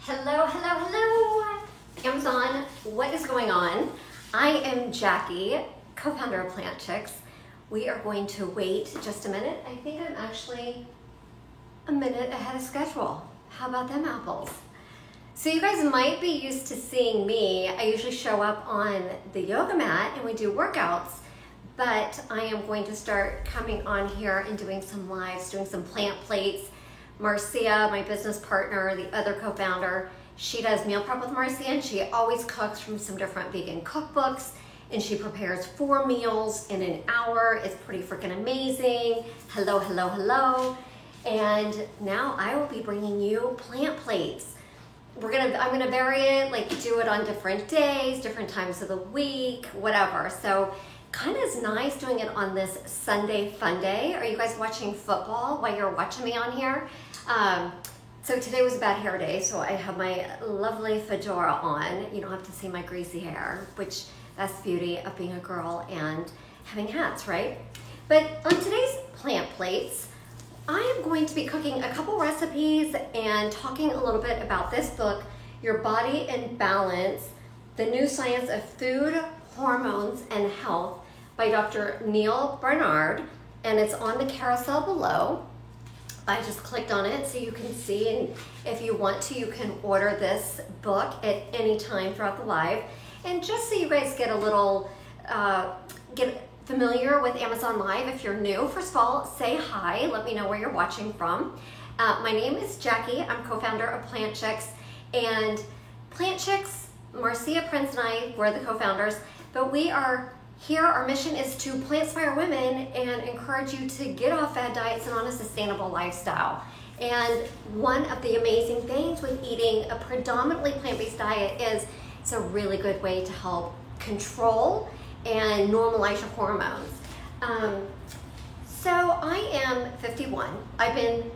Hello, hello, hello, Amazon. What is going on? I am Jackie, co-founder of Plant Chicks. We are going to wait just a minute. I think I'm actually a minute ahead of schedule. How about them apples? So you guys might be used to seeing me. I usually show up on the yoga mat and we do workouts, but I am going to start coming on here and doing some lives, doing some plant plates. Marcia, my business partner, the other co-founder, she does meal prep with Marcia, and she always cooks from some different vegan cookbooks, and she prepares 4 meals in an hour. It's pretty freaking amazing. Hello, hello, hello. And now I will be bringing you plant plates. I'm gonna vary it, like do it on different days, different times of the week, whatever. So kind of is nice doing it on this Sunday fun day. Are you guys watching football while you're watching me on here? So today was a bad hair day, so I have my lovely fedora on. You don't have to see my greasy hair, which that's the beauty of being a girl and having hats, right? But on today's plant plates, I am going to be cooking a couple recipes and talking a little bit about this book, Your Body in Balance, The New Science of Food, Hormones, and Health by Dr. Neal Barnard, and it's on the carousel below. I just clicked on it so you can see, and if you want to, you can order this book at any time throughout the live. And just so you guys get a little, get familiar with Amazon Live, if you're new, first of all, say hi, let me know where you're watching from. My name is Jackie, I'm co-founder of Plant Chicks, and Plant Chicks, Marcia Prince and I, we're the co-founders, but we are here, our mission is to plant-inspire women and encourage you to get off fad diets and on a sustainable lifestyle. And one of the amazing things with eating a predominantly plant-based diet is it's a really good way to help control and normalize your hormones. So I am 51. I've been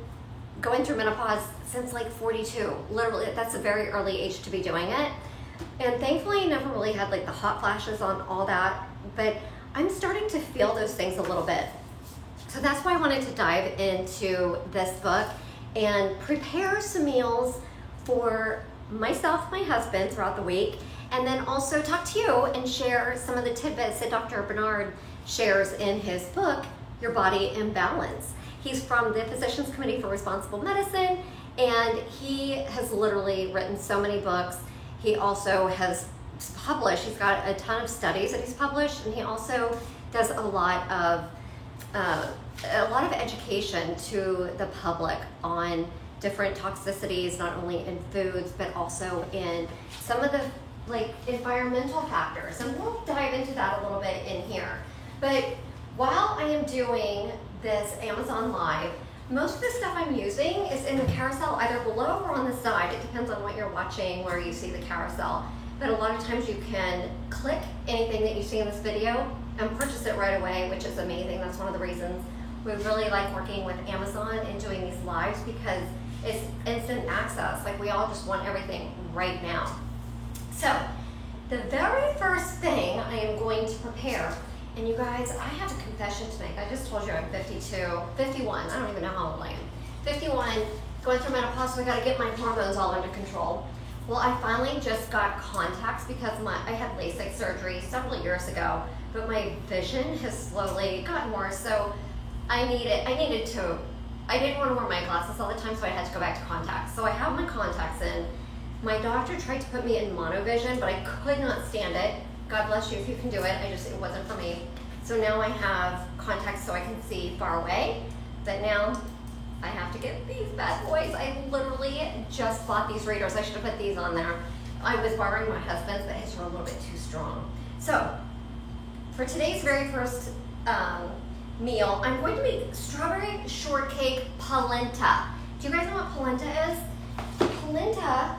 going through menopause since like 42. Literally, that's a very early age to be doing it. And thankfully I never really had like the hot flashes on all that, but I'm starting to feel those things a little bit. So that's why I wanted to dive into this book and prepare some meals for myself, my husband throughout the week, and then also talk to you and share some of the tidbits that Dr. Barnard shares in his book, Your Body in Balance. He's from the Physicians Committee for Responsible Medicine, and he has literally written so many books. He also has published, he's got a ton of studies that he's published, and he also does a lot of education to the public on different toxicities, not only in foods, but also in some of the like environmental factors. And we'll dive into that a little bit in here. But while I am doing this Amazon Live, most of the stuff I'm using is in the carousel, either below or on the side. It depends on what you're watching, where you see the carousel. But a lot of times you can click anything that you see in this video and purchase it right away, which is amazing. That's one of the reasons we really like working with Amazon and doing these lives, because it's instant access. Like, we all just want everything right now. So the very first thing I am going to prepare, and you guys, I have a confession to make. I just told you I'm 51. I don't even know how old I am. 51, going through menopause, so I gotta get my hormones all under control. Well, I finally just got contacts because I had LASIK surgery several years ago, but my vision has slowly gotten worse, so I didn't want to wear my glasses all the time, so I had to go back to contacts. So I have my contacts in. My doctor tried to put me in monovision, but I could not stand it. God bless you if you can do it. It wasn't for me. So now I have contacts so I can see far away, but now I have to get these bad boys. I literally just bought these readers. I should have put these on there. I was borrowing my husband's, but his were a little bit too strong. So for today's very first meal, I'm going to make strawberry shortcake polenta. Do you guys know what polenta is? Polenta,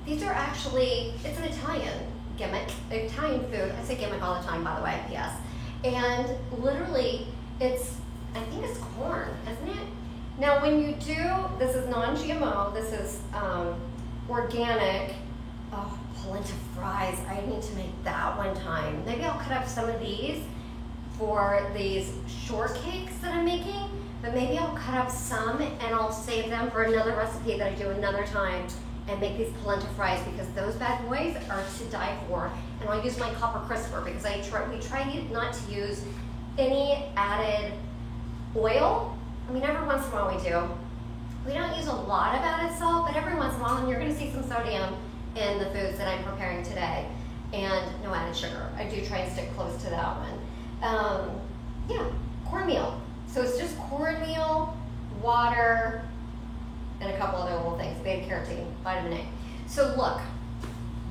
these are actually, it's an Italian gimmick, Italian food. I say gimmick all the time, by the way, yes. And literally, I think it's corn, isn't it? Now when you do, this is non-GMO, this is organic. Oh, polenta fries, I need to make that one time. Maybe I'll cut up some of these for these shortcakes that I'm making, but maybe I'll cut up some and I'll save them for another recipe that I do another time and make these polenta fries because those bad boys are to die for. And I'll use my copper crisper because we try not to use any added oil. I mean, every once in a while we do. We don't use a lot of added salt, but every once in a while, and you're gonna see some sodium in the foods that I'm preparing today, and no added sugar. I do try and stick close to that one. Yeah, cornmeal. So it's just cornmeal, water, and a couple other little things, beta carotene, vitamin A. So look,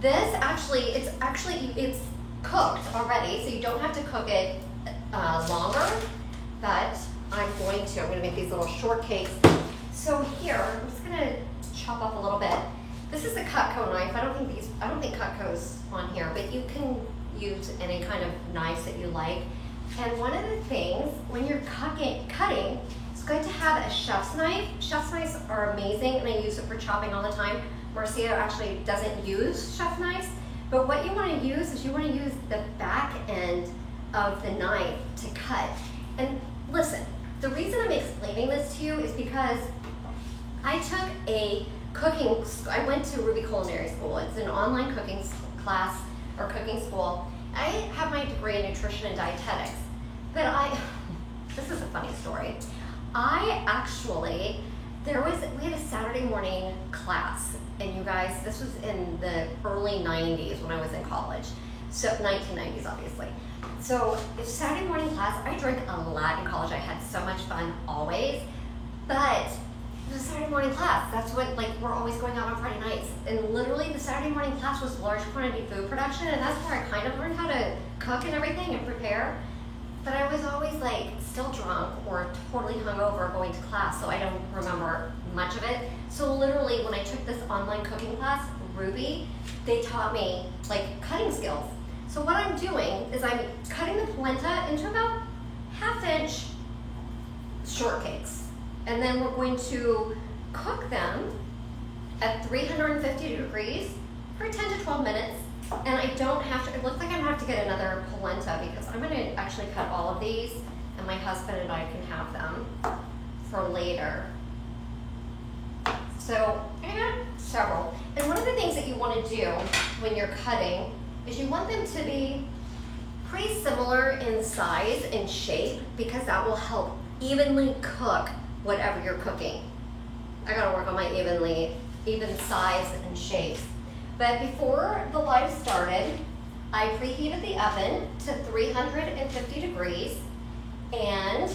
this it's cooked already, so you don't have to cook it longer, but I'm gonna make these little shortcakes. So here, I'm just gonna chop up a little bit. This is a Cutco knife. I don't think Cutco's on here, but you can use any kind of knives that you like. And one of the things, when you're cutting, it's good to have a chef's knife. Chef's knives are amazing, and I use it for chopping all the time. Marcia actually doesn't use chef knives, but what you want to use is you want to use the back end of the knife to cut. And listen, the reason I'm explaining this to you is because I took I went to Ruby Culinary School. It's an online cooking class or cooking school. I have my degree in nutrition and dietetics, but this is a funny story. We had a Saturday morning class, and you guys, this was in the early 90s when I was in college. So 1990s, obviously. So it's Saturday morning class. I drank a lot in college. I had so much fun always, but it was a Saturday morning class. That's what, we're always going out on Friday nights. And literally the Saturday morning class was large quantity food production, and that's where I kind of learned how to cook and everything and prepare. But I was always still drunk or totally hungover going to class, so I don't remember much of it. So literally when I took this online cooking class, Ruby, they taught me cutting skills. So what I'm doing is I'm cutting the polenta into about 1/2 inch shortcakes. And then we're going to cook them at 350 degrees for 10 to 12 minutes. And I don't have to, it looks like I'm gonna have to get another polenta because I'm gonna actually cut all of these, and my husband and I can have them for later. So I got several. And one of the things that you wanna do when you're cutting is you want them to be pretty similar in size and shape because that will help evenly cook whatever you're cooking. I gotta work on my even size and shapes. But before the live started, I preheated the oven to 350 degrees, and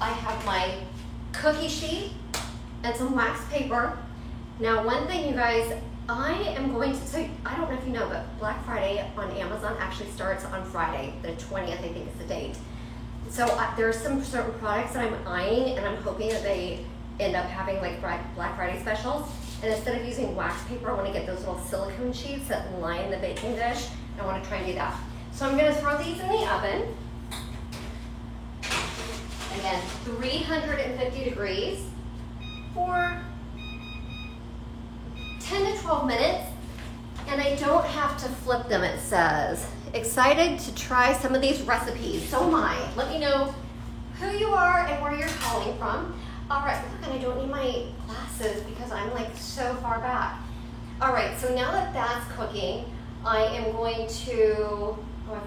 I have my cookie sheet and some wax paper. Now, one thing, you guys, I don't know if you know, but Black Friday on Amazon actually starts on Friday, the 20th, I think is the date. So there are some certain products that I'm eyeing, and I'm hoping that they end up having Black Friday specials. And instead of using wax paper, I want to get those little silicone sheets that line the baking dish. I want to try and do that. So I'm going to throw these in the oven. Again, 350 degrees for 10 to 12 minutes. And I don't have to flip them, it says. Excited to try some of these recipes. So am I. Let me know who you are and where you're calling from. All right, look, and I don't need my glasses because I'm so far back. All right, so now that that's cooking, I am going to, I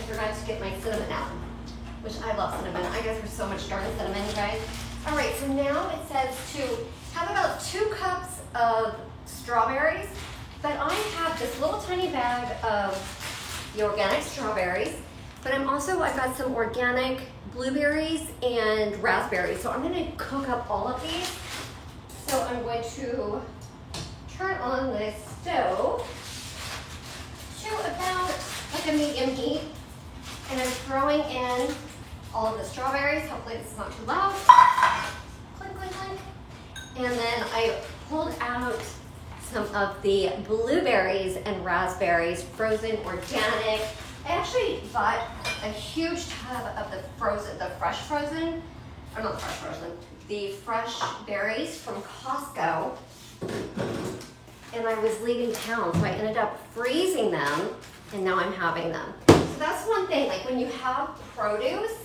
forgot to get my cinnamon out, which I love cinnamon. I guess there's so much darn cinnamon, you guys. All right, so now it says to have about 2 cups of strawberries, but I have this little tiny bag of the organic strawberries. But I've got some organic blueberries and raspberries. So I'm gonna cook up all of these. So I'm going to turn on the stove to about a medium heat. And I'm throwing in all of the strawberries. Hopefully this is not too loud. Clink, clink, clink. And then I pulled out some of the blueberries and raspberries, frozen, organic. I actually bought a huge tub of the fresh berries from Costco, and I was leaving town, so I ended up freezing them, and now I'm having them. So that's one thing, when you have produce,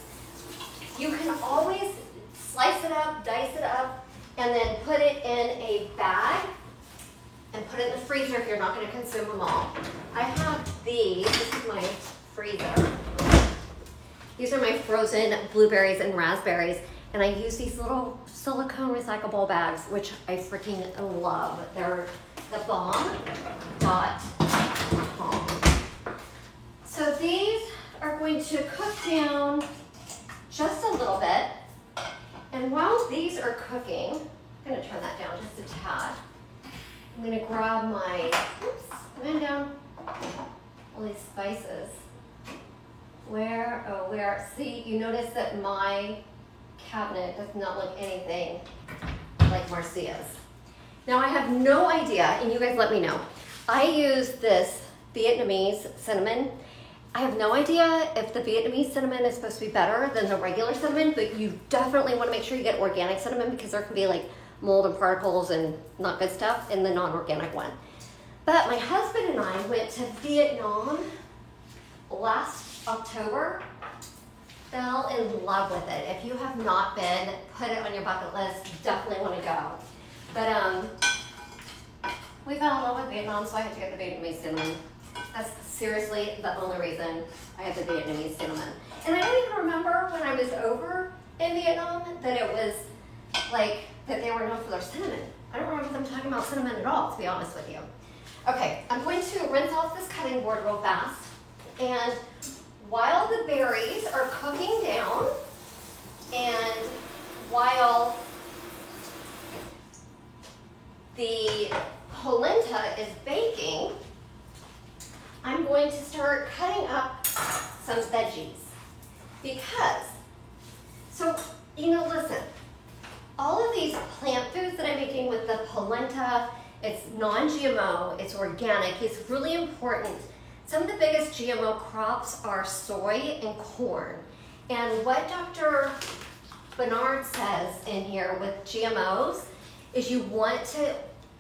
you can always slice it up, dice it up, and then put it in a bag and put it in the freezer if you're not going to consume them all. I have these. This is my freezer. These are my frozen blueberries and raspberries, and I use these little silicone recyclable bags, which I freaking love. They're the bomb.com. So these are going to cook down just a little bit. And while these are cooking, I'm going to turn that down just a tad. I'm going to grab my, come down, all these spices. Where, see, you notice that my cabinet does not look anything like Marcia's. Now I have no idea, and you guys let me know. I use this Vietnamese cinnamon. I have no idea if the Vietnamese cinnamon is supposed to be better than the regular cinnamon, but you definitely want to make sure you get organic cinnamon because there can be like mold and particles and not good stuff in the non-organic one. But my husband and I went to Vietnam last October, fell in love with it. If you have not been, put it on your bucket list, definitely want to go. But we fell in love with Vietnam, so I had to get the Vietnamese cinnamon. That's seriously the only reason I had the Vietnamese cinnamon. And I don't even remember when I was over in Vietnam that it was like, that they were known for their cinnamon. I don't remember them talking about cinnamon at all, to be honest with you. Okay, I'm going to rinse off this cutting board real fast. And while the berries are cooking down, and while the polenta is baking, I'm going to start cutting up some veggies. Because, so, you know, listen, all of these plant foods that I'm making with the polenta, it's non-GMO, it's organic, it's really important. Some of the biggest GMO crops are soy and corn. And what Dr. Bernard says in here with GMOs is you want to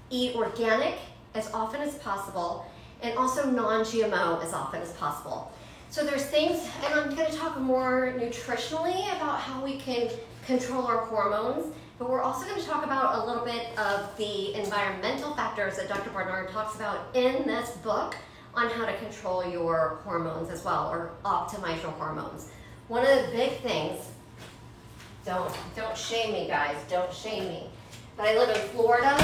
eat organic as often as possible and also non-GMO as often as possible. So there's things, and I'm going to talk more nutritionally about how we can control our hormones, but we're also going to talk about a little bit of the environmental factors that Dr. Bernard talks about in this book on how to control your hormones as well, or optimize your hormones. One of the big things, don't shame me guys, don't shame me, but I live in Florida,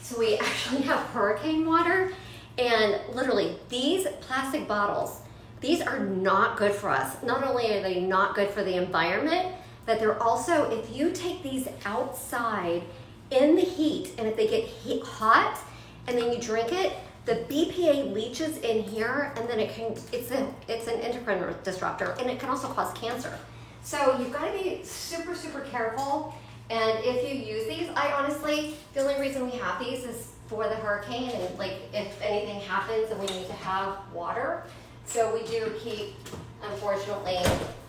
so we actually have hurricane water, and literally these plastic bottles, these are not good for us. Not only are they not good for the environment, but they're also, if you take these outside in the heat, and if they get hot, and then you drink it, the BPA leaches in here, and then it's an endocrine disruptor, and it can also cause cancer. So you've got to be super, super careful. And if you use these, I honestly, the only reason we have these is for the hurricane, and like if anything happens and we need to have water. So we do keep, unfortunately,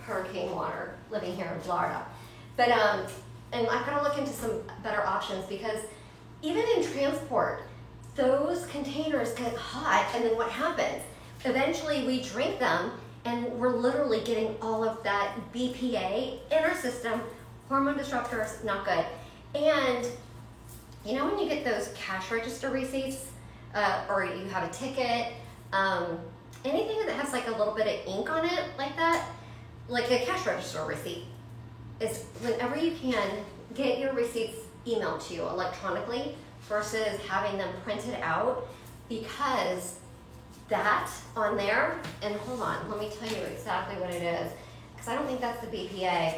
hurricane water living here in Florida. But and I've got to look into some better options, because even in transport, those containers get hot, and then what happens? Eventually we drink them, and we're literally getting all of that BPA in our system, hormone disruptors, not good. And you know when you get those cash register receipts, or you have a ticket, anything that has like a little bit of ink on it like that, like a cash register receipt, is whenever you can, get your receipts emailed to you electronically versus having them printed out, because that on there, and hold on, let me tell you exactly what it is, because I don't think that's the BPA.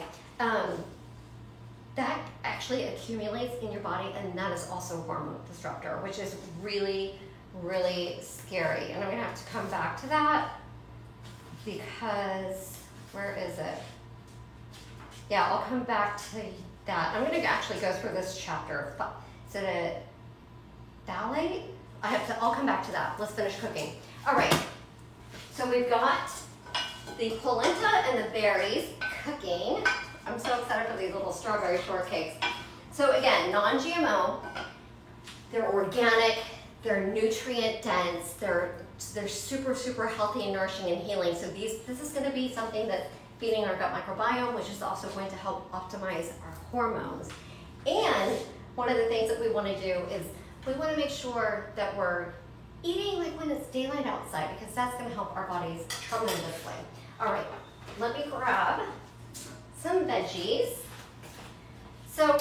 That actually accumulates in your body, and that is also a hormone disruptor, which is really, really scary. And I'm gonna have to come back to that, because, where is it? Yeah, I'll come back to that. I'm gonna actually go through this chapter. Is it a phthalate? I'll come back to that. Let's finish cooking. All right, so we've got the polenta and the berries cooking. I'm so excited for these little strawberry shortcakes. So again, non-GMO, they're organic, they're nutrient dense, they're super, super healthy and nourishing and healing. So this is gonna be something that's feeding our gut microbiome, which is also going to help optimize our hormones. And one of the things that we want to do is we want to make sure that we're eating like when it's daylight outside, because that's going to help our bodies tremendously. All right, let me grab some veggies. So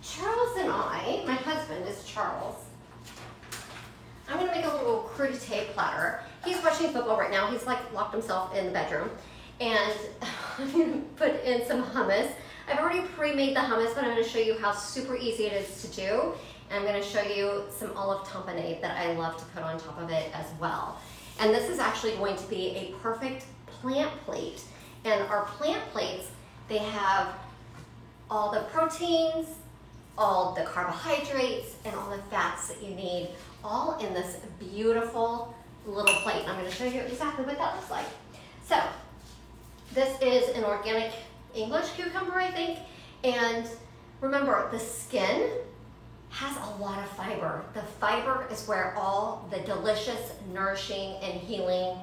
Charles and I, my husband is Charles. I'm going to make a little crudité platter. He's watching football right now. He's like locked himself in the bedroom. And I'm going to put in some hummus. I've already pre-made the hummus, but I'm going to show you how super easy it is to do. And I'm going to show you some olive tapenade that I love to put on top of it as well. And this is actually going to be a perfect plant plate. And our plant plates, they have all the proteins, all the carbohydrates, and all the fats that you need, all in this beautiful little plate. And I'm going to show you exactly what that looks like. So this is an organic English cucumber, I think. And remember, the skin has a lot of fiber. The fiber is where all the delicious, nourishing, and healing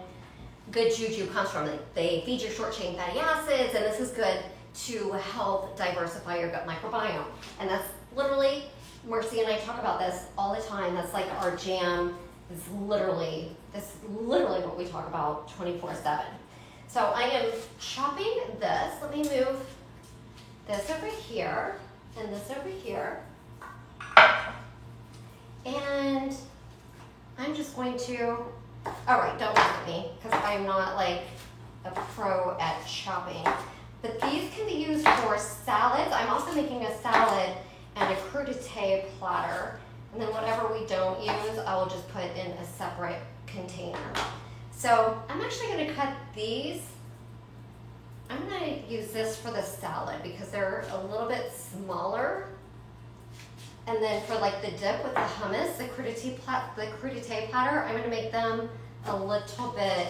good juju comes from. They feed your short chain fatty acids, and this is good to help diversify your gut microbiome. And that's literally, Mercy and I talk about this all the time. That's like our jam. It's literally what we talk about 24/7. So I am chopping this. Let me move this over here and this over here. And I'm just going to, all right, don't look at me because I'm not like a pro at chopping. But these can be used for salads. I'm also making a salad and a crudité platter. And then whatever we don't use, I will just put in a separate container. So I'm actually going to cut these. I'm going to use this for the salad because they're a little bit smaller. And then for like the dip with the hummus, the crudité platter, I'm going to make them a little bit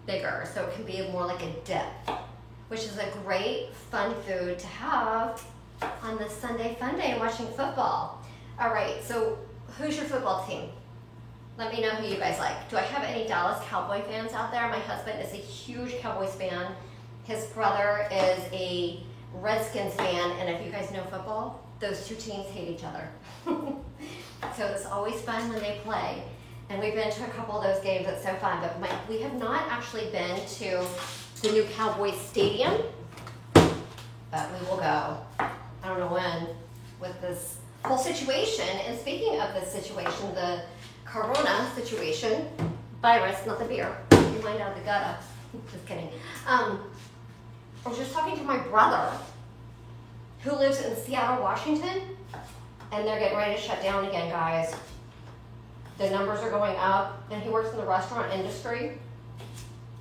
bigger so it can be more like a dip, which is a great fun food to have on this Sunday fun day watching football. All right, so who's your football team? Let me know who you guys like. Do I have any Dallas Cowboy fans out there? My husband is a huge Cowboys fan. His brother is a Redskins fan, and if you guys know football, those two teams hate each other. So it's always fun when they play. And we've been to a couple of those games. It's so fun. But we have not actually been to the new Cowboys Stadium, but we will go. I don't know when with this whole situation. And speaking of this situation, the Corona situation, virus, not the beer. You mind out the gutter. Just kidding. I was just talking to my brother who lives in Seattle, Washington, and they're getting ready to shut down again, guys. The numbers are going up, and he works in the restaurant industry.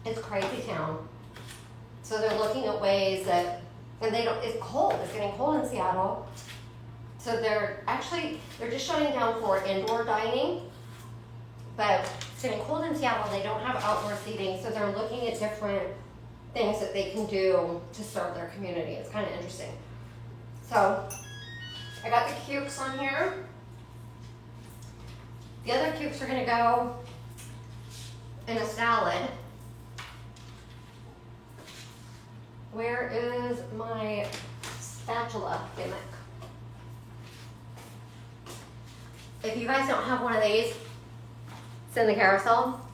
It's crazy town. So they're looking at ways that, and it's cold. It's getting cold in Seattle. So they're just shutting down for indoor dining, but it's getting cold in Seattle. They don't have outdoor seating, so they're looking at different things that they can do to serve their community. It's kind of interesting. So I got the cukes on here. The other cukes are going to go in a salad. Where is my spatula gimmick? If you guys don't have one of these, it's in the carousel.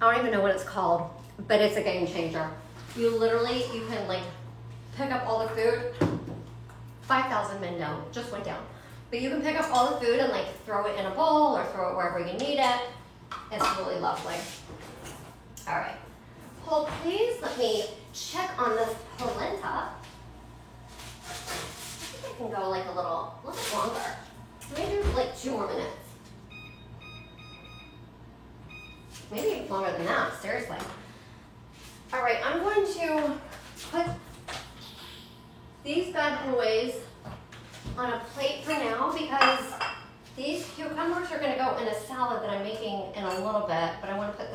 I don't even know what it's called, but it's a game changer. You can like pick up all the food. 5,000 men down, just went down. But you can pick up all the food and like throw it in a bowl or throw it wherever you need it. It's really lovely. All right, hold please. Let me check on this polenta. I think I can go like a little bit longer. Maybe like 2 more minutes. Maybe even longer than that, seriously. All right, I'm going to put these bad boys on a plate for now because these cucumbers are going to go in a salad that I'm making in a little bit, but I want to put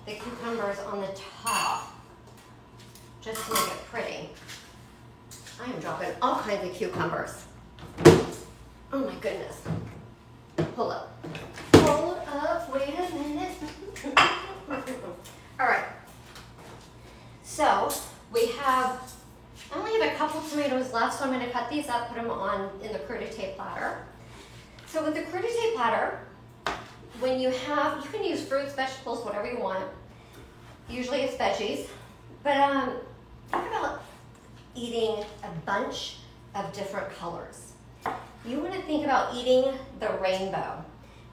the cucumbers on the top just to make it pretty. I am dropping all kinds of cucumbers. Oh my goodness. Hold up. Hold up, wait a minute. All right. So I only have a couple tomatoes left, so I'm gonna cut these up, put them on in the crudité platter. So with the crudité platter, when you can use fruits, vegetables, whatever you want. Usually it's veggies, but think about eating a bunch of different colors. You want to think about eating the rainbow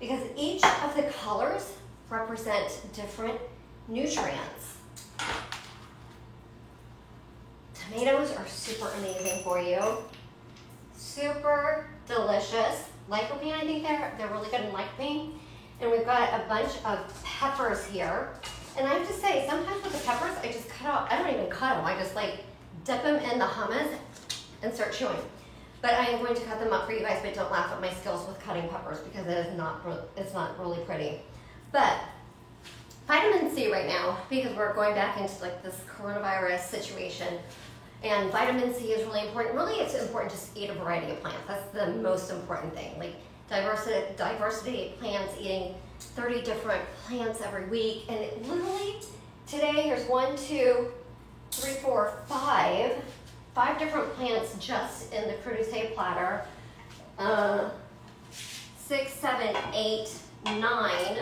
because each of the colors represent different nutrients. Tomatoes are super amazing for you. Super delicious. Lycopene, I think they're really good in lycopene. And we've got a bunch of peppers here. And I have to say, sometimes with the peppers, I just cut out, I don't even cut them. I just like dip them in the hummus and start chewing. But I am going to cut them up for you guys, but don't laugh at my skills with cutting peppers because it's not really pretty. But vitamin C right now, because we're going back into like this coronavirus situation, and vitamin C is really important. Really, it's important just to eat a variety of plants. That's the most important thing. Like diversity of plants, eating 30 different plants every week. And it literally, today, here's 1, 2, 3, 4, 5 different plants just in the crudité platter. 6, 7, 8, 9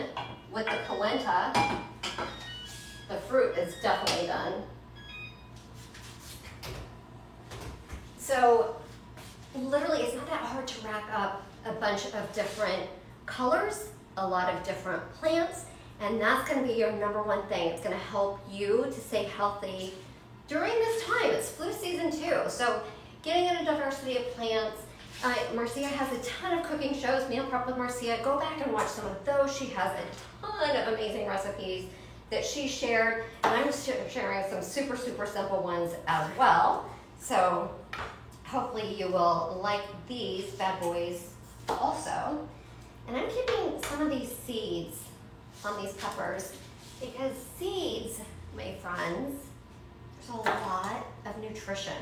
with the polenta. The fruit is definitely done. So literally, it's not that hard to rack up a bunch of different colors, a lot of different plants, and that's going to be your number one thing. It's going to help you to stay healthy during this time. It's flu season too, so getting in a diversity of plants. Marcia has a ton of cooking shows, Meal Prep with Marcia. Go back and watch some of those. She has a ton of amazing recipes that she shared, and I'm just sharing some super, super simple ones as well. So hopefully you will like these bad boys also. And I'm keeping some of these seeds on these peppers because seeds, my friends, there's a lot of nutrition